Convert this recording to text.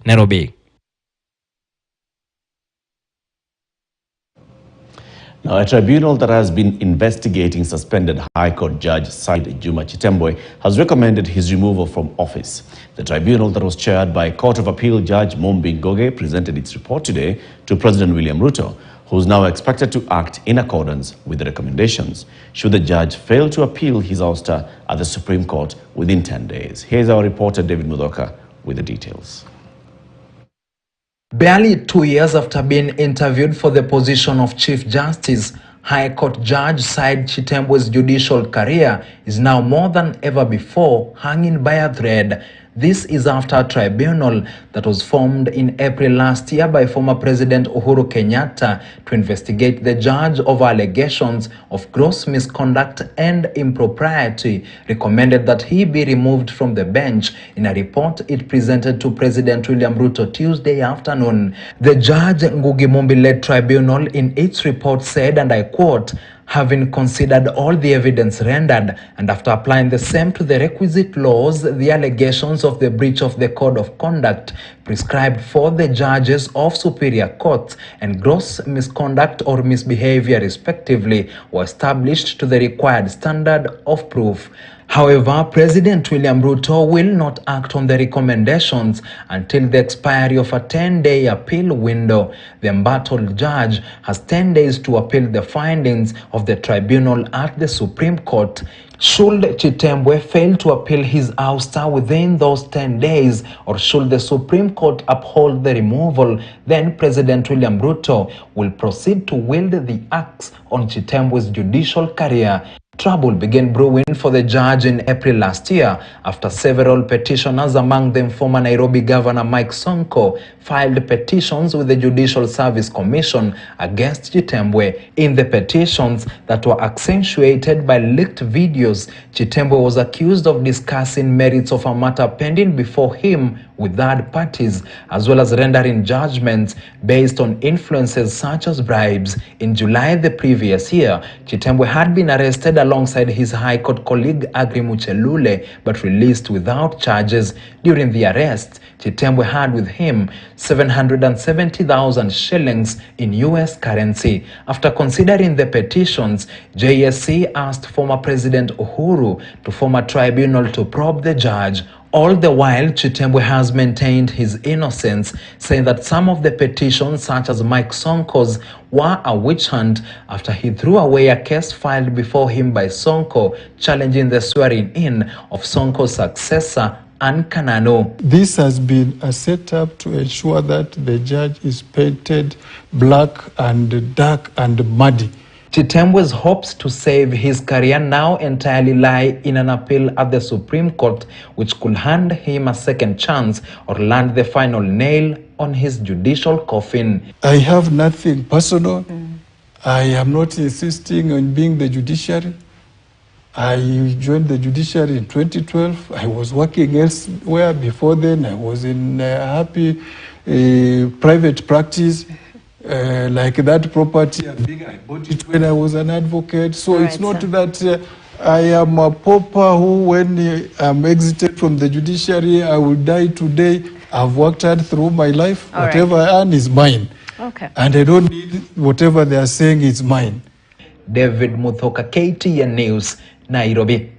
Nairobi. Now, a tribunal that has been investigating suspended High Court Judge Said Chitembwe has recommended his removal from office. The tribunal that was chaired by Court of Appeal Judge Mombi Ngoge presented its report today to President William Ruto, who is now expected to act in accordance with the recommendations, should the judge fail to appeal his ouster at the Supreme Court within 10 days. Here's our reporter David Mudoka with the details. Barely 2 years after being interviewed for the position of Chief Justice, High Court Judge Said Chitembwe's judicial career is now more than ever before hanging by a thread. This is after a tribunal that was formed in April last year by former President Uhuru Kenyatta to investigate the judge over allegations of gross misconduct and impropriety recommended that he be removed from the bench in a report it presented to President William Ruto Tuesday afternoon. The Judge Ngugi Mumbi-led tribunal in its report said, and I quote, "Having considered all the evidence rendered and after applying the same to the requisite laws, the allegations of the breach of the code of conduct prescribed for the judges of superior courts and gross misconduct or misbehavior respectively were established to the required standard of proof." However, President William Ruto will not act on the recommendations until the expiry of a 10-day appeal window. The embattled judge has 10 days to appeal the findings of the tribunal at the Supreme Court. Should Chitembwe fail to appeal his ouster within those 10 days, or should the Supreme Court uphold the removal, then President William Ruto will proceed to wield the axe on Chitembwe's judicial career. Trouble began brewing for the judge in April last year after several petitioners, among them former Nairobi Governor Mike Sonko, filed petitions with the Judicial Service Commission against Chitembwe. In the petitions that were accentuated by leaked videos, Chitembwe was accused of discussing merits of a matter pending before him with third parties, as well as rendering judgments based on influences such as bribes. In July the previous year, Chitembwe had been arrested alongside his High Court colleague Agri Muchelule, but released without charges. During the arrest, Chitembwe had with him 770,000 shillings in US currency. After considering the petitions, JSC asked former President Uhuru to form a tribunal to probe the judge. All the while, Chitembwe has maintained his innocence, saying that some of the petitions, such as Mike Sonko's, were a witch hunt after he threw away a case filed before him by Sonko, challenging the swearing-in of Sonko's successor, Anne Kanano. This has been a setup to ensure that the judge is painted black and dark and muddy. Chitembwe's hopes to save his career now entirely lie in an appeal at the Supreme Court, which could hand him a second chance or land the final nail on his judicial coffin. I have nothing personal. I am not insisting on being the judiciary. I joined the judiciary in 2012. I was working elsewhere before then. I was in a happy private practice. Like that property, I bought it when I was an advocate. So it's not that I am a pauper who, when I'm exited from the judiciary, I will die today. I've worked hard through my life. Whatever I earn is mine. Okay. And I don't need whatever they are saying is mine. David Muthoka, KTN News, Nairobi.